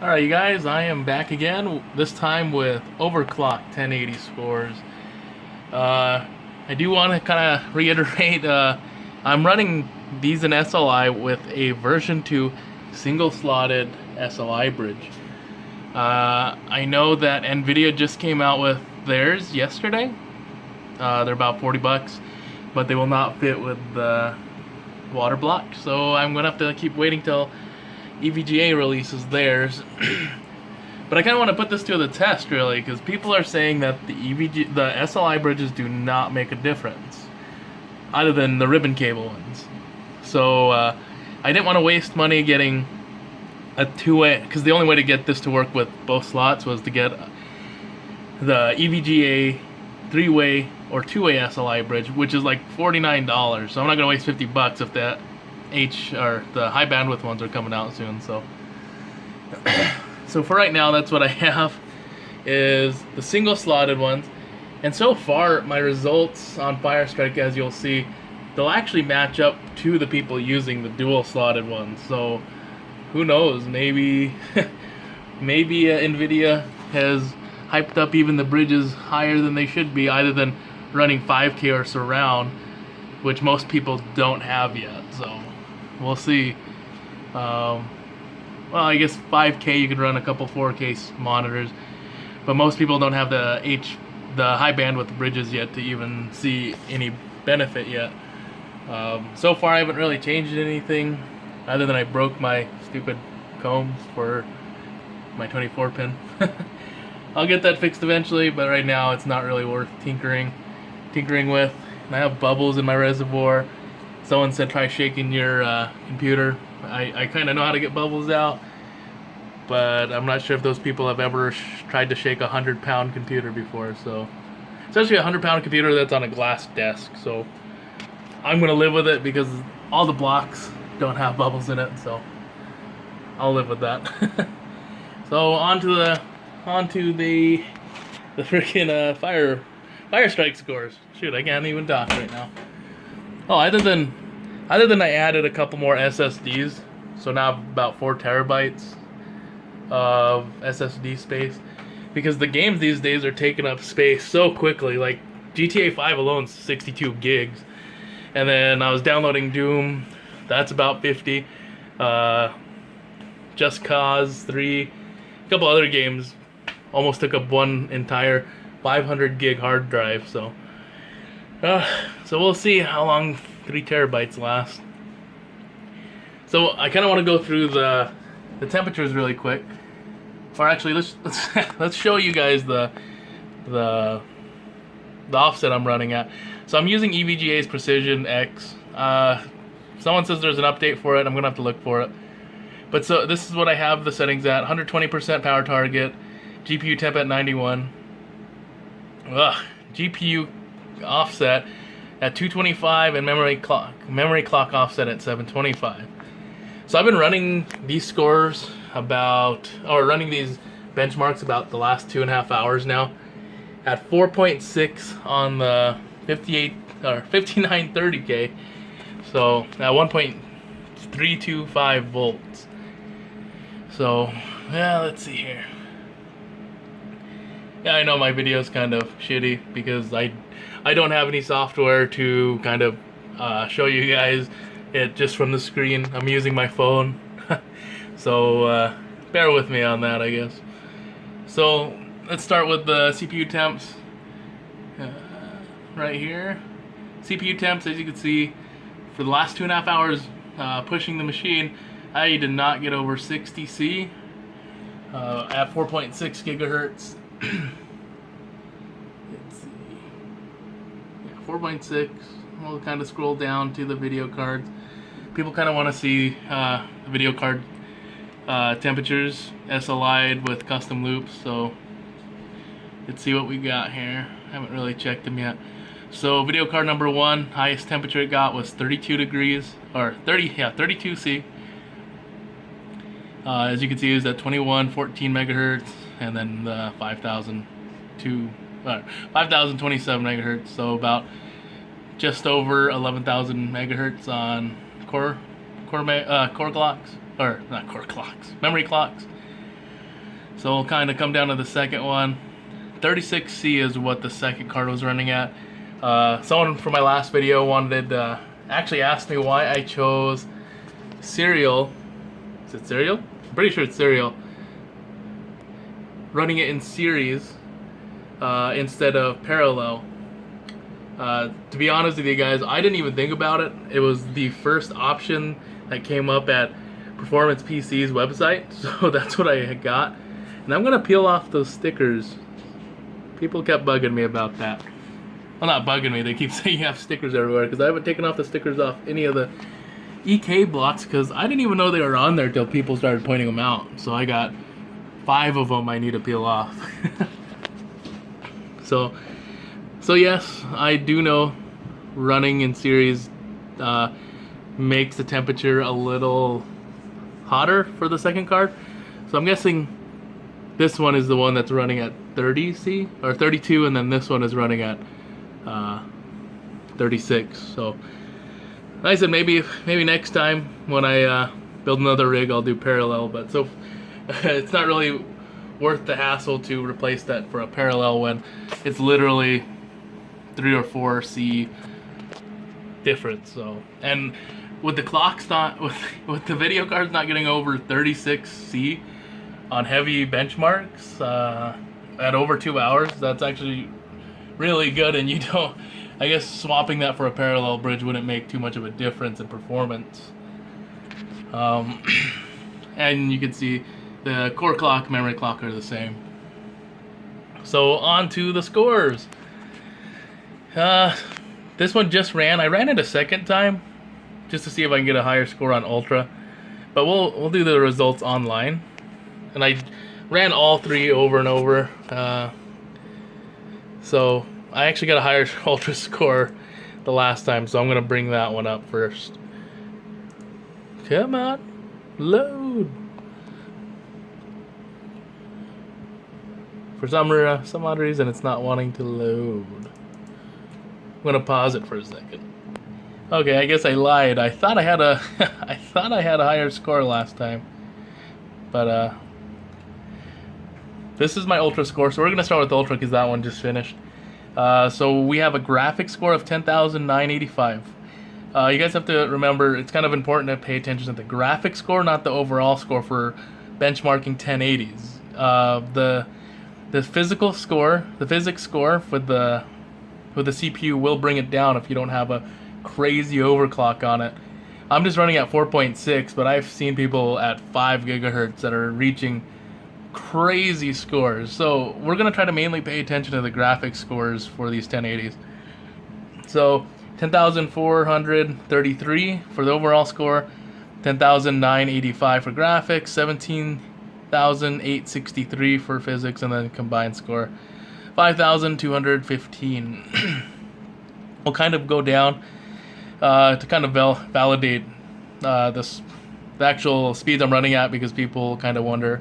Alright you guys, I am back again, this time with Overclocked 1080 scores. I do want to kind of reiterate, I'm running these in SLI with a version 2 single slotted SLI bridge. I know that NVIDIA just came out with theirs yesterday. They're about 40 bucks, but they will not fit with the water block, so I'm going to have to keep waiting till EVGA releases theirs. But I kind of want to put this to the test, really, because people are saying that the SLI bridges do not make a difference, other than the ribbon cable ones. So I didn't want to waste money getting a two-way, because the only way to get this to work with both slots was to get the EVGA three-way or two-way SLI bridge, which is like $49. So I'm not gonna waste 50 bucks if that the high bandwidth ones are coming out soon. So so for right now, that's what I have, is the single slotted ones. And so far, my results on Firestrike, as you'll see, they'll actually match up to the people using the dual slotted ones. So who knows, maybe maybe NVIDIA has hyped up even the bridges higher than they should be, either than running 5K or surround, which most people don't have yet. So we'll see. Well, I guess 5K you could run a couple 4K monitors, but most people don't have the high bandwidth bridges yet to even see any benefit yet. So far I haven't really changed anything, other than I broke my stupid combs for my 24 pin. I'll get that fixed eventually, but right now it's not really worth tinkering with. And I have bubbles in my reservoir. Someone said try shaking your computer. I kind of know how to get bubbles out, but I'm not sure if those people have ever tried to shake a 100-pound computer before. So, especially a 100-pound computer that's on a glass desk. So I'm gonna live with it because all the blocks don't have bubbles in it. So I'll live with that. So onto the freaking Firestrike scores. Shoot, I can't even talk right now. Oh, other than I added a couple more SSDs, so now I have about 4 terabytes of SSD space, because the games these days are taking up space so quickly. Like GTA 5 alone is 62 gigs, and then I was downloading Doom, that's about 50. Just Cause 3, a couple other games almost took up one entire 500 gig hard drive. So we'll see how long 3 terabytes last. So I kind of want to go through the temperatures really quick. Or actually, let's show you guys the offset I'm running at. So I'm using EVGA's Precision X. Someone says there's an update for it. I'm gonna have to look for it. But so this is what I have the settings at: 120% power target, GPU temp at 91. GPU offset at 225, and memory clock offset at 725. So I've been running these scores running these benchmarks about the last 2.5 hours now, at 4.6 on the 5930K. So at 1.325 volts. So yeah, let's see here. Yeah, I know my video is kind of shitty because I don't have any software to kind of show you guys it just from the screen. I'm using my phone. So bear with me on that, I guess. So let's start with the CPU temps. Right here. CPU temps, as you can see, for the last 2.5 hours pushing the machine, I did not get over 60 C at 4.6 gigahertz. Let's see. Yeah, 4.6. We'll kind of scroll down to the video cards. People kind of want to see the video card temperatures SLI'd with custom loops. So let's see what we got here. I haven't really checked them yet. So video card number 1, highest temperature it got was 32 degrees, or 32 C. As you can see, is at 2114 megahertz, and then the 5027 megahertz. So about just over 11,000 megahertz on core clocks, or not core clocks, memory clocks. So we'll kind of come down to the second one. 36C is what the second card was running at. Someone from my last video actually asked me why I chose serial. Is it serial? I'm pretty sure it's serial. Running it in series instead of parallel. To be honest with you guys, I didn't even think about it. It was the first option that came up at Performance PC's website, so that's what I got. And I'm gonna peel off those stickers. People kept bugging me about that. Well, not bugging me, they keep saying you have stickers everywhere, because I haven't taken off the stickers off any of the EK blocks, because I didn't even know they were on there till people started pointing them out. So I got 5 of them I need to peel off. So yes, I do know running in series makes the temperature a little hotter for the second card. So I'm guessing this one is the one that's running at 30C or 32, and then this one is running at 36. So like I said, maybe next time when I build another rig, I'll do parallel. But so it's not really worth the hassle to replace that for a parallel when it's literally 3 or 4C difference. So, and with the clocks not with the video cards not getting over 36C on heavy benchmarks at over 2 hours, that's actually really good. And you don't, I guess swapping that for a parallel bridge wouldn't make too much of a difference in performance. And you can see the core clock, memory clock are the same. So on to the scores. This one just ran. I ran it a second time just to see if I can get a higher score on Ultra, but we'll do the results online. And I ran all 3 over and over, so I actually got a higher Ultra score the last time, so I'm gonna bring that one up first. Come on, load. For some odd reason, it's not wanting to load. I'm gonna pause it for a second. Okay, I guess I lied. I thought I had a higher score last time, but this is my Ultra score. So we're gonna start with Ultra because that one just finished. So we have a graphic score of 10,985. You guys have to remember, it's kind of important to pay attention to the graphic score, not the overall score for benchmarking 1080s. The physical score, the physics score with the CPU will bring it down if you don't have a crazy overclock on it. I'm just running at 4.6, but I've seen people at 5 gigahertz that are reaching crazy scores. So we're gonna try to mainly pay attention to the graphics scores for these 1080s. So 10,433 for the overall score, 10,985 for graphics, 17,863 for physics, and then combined score 5,215. We'll kind of go down to kind of validate the actual speeds I'm running at, because people kind of wonder.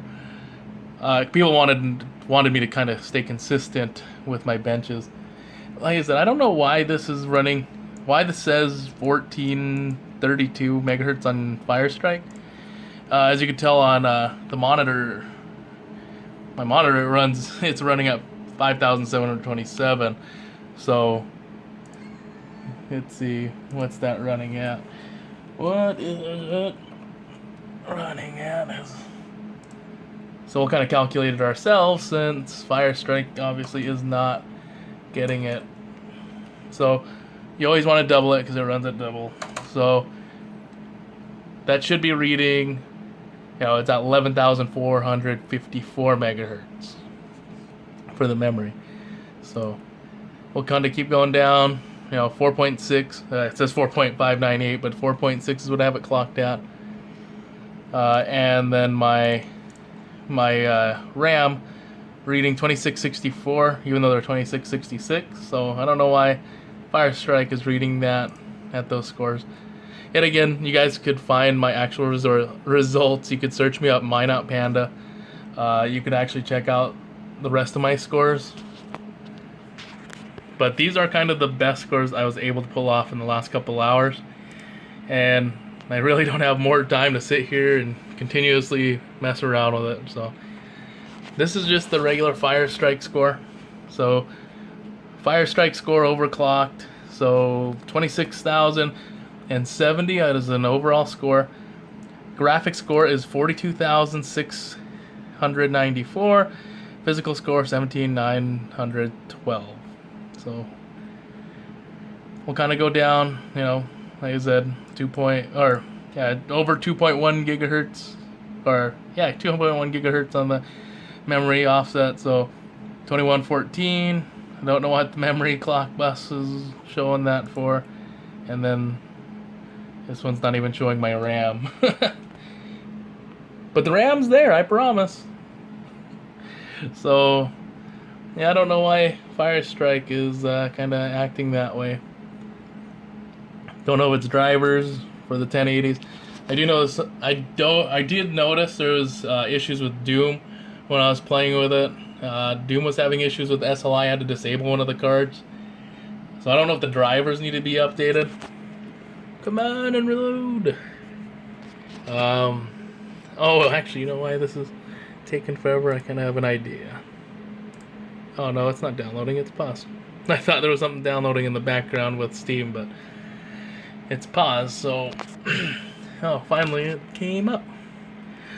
People wanted me to kind of stay consistent with my benches. Like I said, I don't know why this is running. Why this says 1432 megahertz on Firestrike. As you can tell on the monitor, my monitor it's running at 5,727. So let's see, what's that running at? What is it running at? So we'll kind of calculate it ourselves, since Firestrike obviously is not getting it. So you always want to double it because it runs at double. So that should be reading, it's at 11,454 megahertz for the memory. So we'll kind of keep going down. 4.6. It says 4.598, but 4.6 is what I have it clocked at. And then my RAM reading 2664, even though they're 2666. So I don't know why Firestrike is reading that at those scores. Yet again, you guys could find my actual results. You could search me up, Minout Panda. You could actually check out the rest of my scores. But these are kind of the best scores I was able to pull off in the last couple hours. And I really don't have more time to sit here and continuously mess around with it. So This is just the regular Firestrike score. So Firestrike score overclocked. So 26,070 as an overall score. Graphic score is 42,694. Physical score 17,912. So we'll kind of go down, you know, like I said, over 2.1 gigahertz, or 2.1 gigahertz on the memory offset. So 2114. I don't know what the memory clock bus is showing that for, and then this one's not even showing my RAM. But the RAM's there, I promise. So yeah, I don't know why Firestrike is kind of acting that way. Don't know if it's drivers for the 1080s. I do notice. I did notice there was issues with Doom when I was playing with it. Doom was having issues with SLI. I had to disable one of the cards. So I don't know if the drivers need to be updated. Come on and reload. Oh, actually, you know why this is taking forever? I kind of have an idea. Oh no, it's not downloading. It's paused. I thought there was something downloading in the background with Steam, but it's paused. So, oh, finally it came up.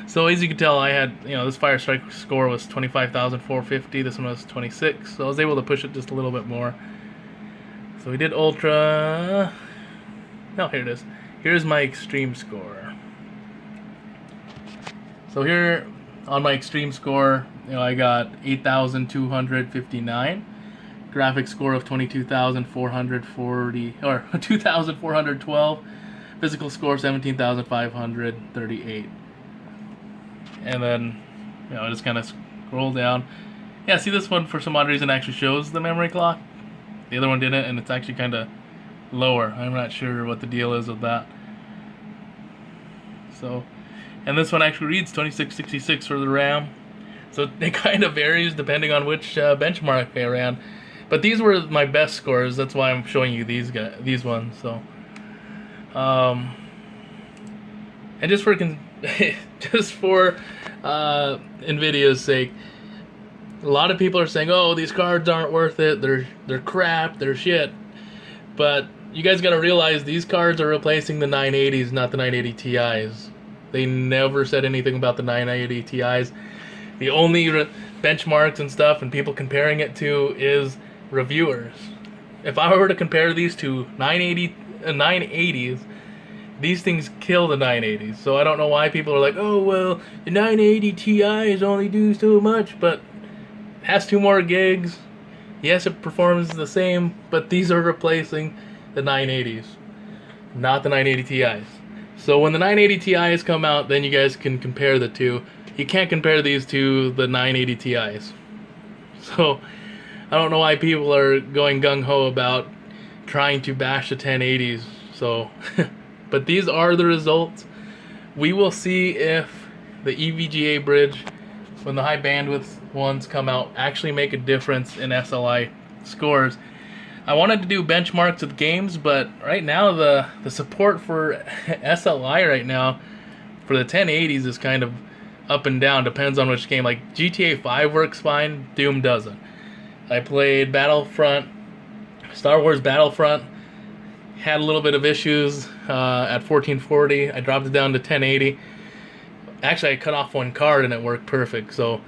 So as you can tell, I had, this Firestrike score was 25,450. This one was 26. So I was able to push it just a little bit more. So we did Ultra. Oh, here it is. Here's my extreme score. So here on my extreme score, I got 8,259. Graphic score of 22,440 or 2,412. Physical score 17,538. And then, just kind of scroll down. Yeah, see, this one for some odd reason actually shows the memory clock. The other one didn't, and it's actually kind of lower. I'm not sure what the deal is with that. So, and this one actually reads 2666 for the RAM. So it kind of varies depending on which benchmark I ran. But these were my best scores. That's why I'm showing you these ones. So, and just for Nvidia's sake, a lot of people are saying, "Oh, these cards aren't worth it. They're crap. They're shit." But you guys got to realize these cards are replacing the 980s, not the 980 Ti's. They never said anything about the 980 Ti's. The only benchmarks and stuff and people comparing it to is reviewers. If I were to compare these to 980s, these things kill the 980s. So I don't know why people are like, "Oh, well, the 980 Ti's only do so much, but it has 2 more gigs. Yes, it performs the same, but these are replacing the 980s, not the 980 Ti's. So when the 980 Ti's come out, then you guys can compare the two. You can't compare these to the 980 Ti's. So I don't know why people are going gung-ho about trying to bash the 1080s. So, but these are the results. We will see if the EVGA bridge, when the high bandwidth ones come out, actually make a difference in SLI scores. I wanted to do benchmarks with games, but right now the support for SLI right now for the 1080s is kind of up and down. Depends on which game. Like GTA 5 works fine, Doom doesn't. I played Battlefront, Star Wars Battlefront, had a little bit of issues at 1440. I dropped it down to 1080. Actually, I cut off one card and it worked perfect. So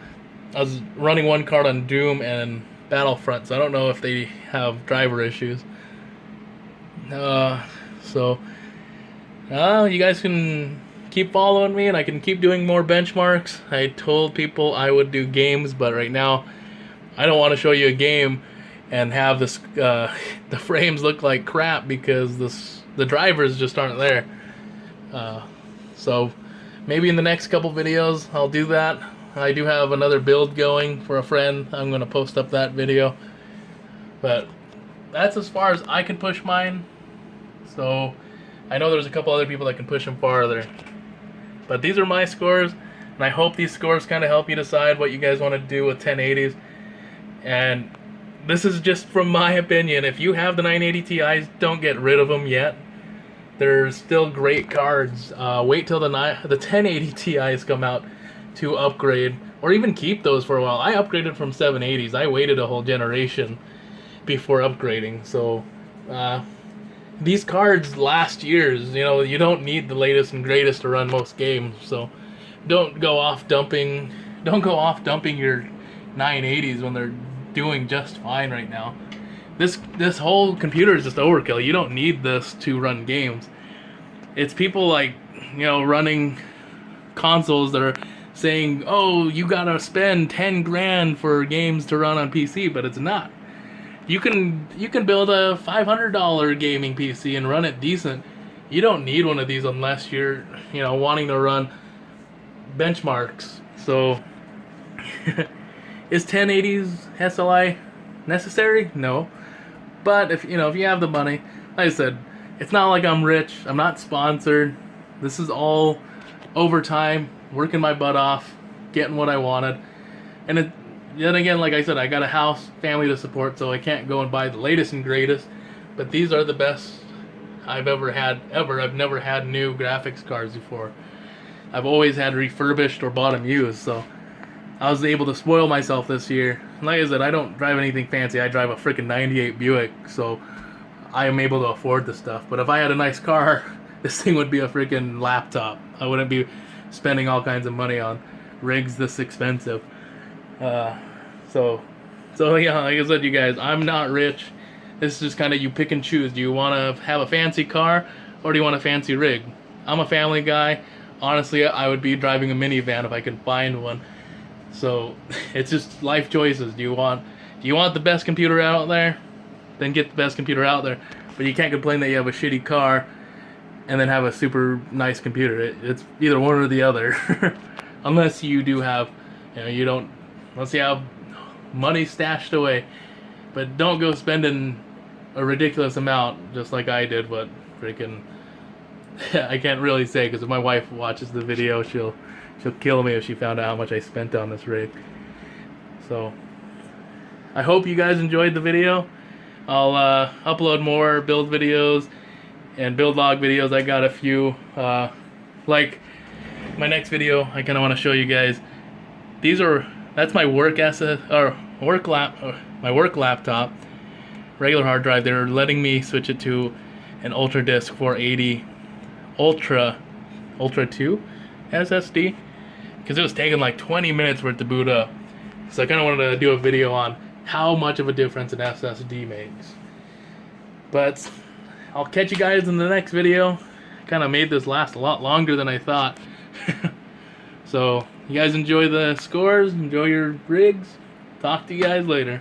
I was running one card on Doom and Battlefront, so I don't know if they have driver issues. You guys can keep following me and I can keep doing more benchmarks. I told people I would do games, but right now I don't want to show you a game and have this the frames look like crap because the drivers just aren't there. So maybe in the next couple videos I'll do that. I do have another build going for a friend. I'm going to post up that video. But that's as far as I can push mine. So I know there's a couple other people that can push them farther. But these are my scores. And I hope these scores kind of help you decide what you guys want to do with 1080s. And this is just from my opinion. If you have the 980 Ti's, don't get rid of them yet. There's still great cards. Wait till the 1080 Ti's come out. to upgrade or even keep those for a while. I upgraded from 780s. I waited a whole generation before upgrading. So these cards last years. You know, you don't need the latest and greatest to run most games. So don't go off dumping your 980s when they're doing just fine right now. This whole computer is just overkill. You don't need this to run games. It's people like, you know, running consoles that are saying, oh, you gotta spend 10 grand for games to run on PC, but it's not. You can build a $500 gaming PC and run it decent. You don't need one of these unless you're, you know, wanting to run benchmarks. So is 1080s SLI necessary? No. But if you have the money, like I said, it's not like I'm rich. I'm not sponsored. This is all overtime, working my butt off, getting what I wanted. And then again, like I said, I got a house, family to support, so I can't go and buy the latest and greatest. But these are the best I've ever had, ever. I've never had new graphics cards before. I've always had refurbished or bought them used, so I was able to spoil myself this year. Like I said, I don't drive anything fancy. I drive a freaking 98 Buick, so I am able to afford the stuff. But if I had a nice car, this thing would be a freaking laptop. I wouldn't be spending all kinds of money on rigs this expensive. So yeah, like I said, you guys, I'm not rich. This is just kind of you pick and choose. Do you want to have a fancy car, or do you want a fancy rig? I'm a family guy. Honestly, I would be driving a minivan if I could find one. So it's just life choices. Do you want the best computer out there? Then get the best computer out there. But you can't complain that you have a shitty car and then have a super nice computer. It's either one or the other. Unless you do have, unless you have money stashed away. But don't go spending a ridiculous amount just like I did. But freaking, I can't really say, because if my wife watches the video, she'll kill me if she found out how much I spent on this rig. So I hope you guys enjoyed the video. I'll upload more build videos and build log videos. I got a few. Like my next video, I kind of want to show you guys. That's my work my work laptop, regular hard drive. They're letting me switch it to an Ultra Disk 480 Ultra 2 SSD, because it was taking like 20 minutes for it to boot up. So I kind of wanted to do a video on how much of a difference an SSD makes. But I'll catch you guys in the next video. Kind of made this last a lot longer than I thought. So you guys enjoy the scores, enjoy your rigs. Talk to you guys later.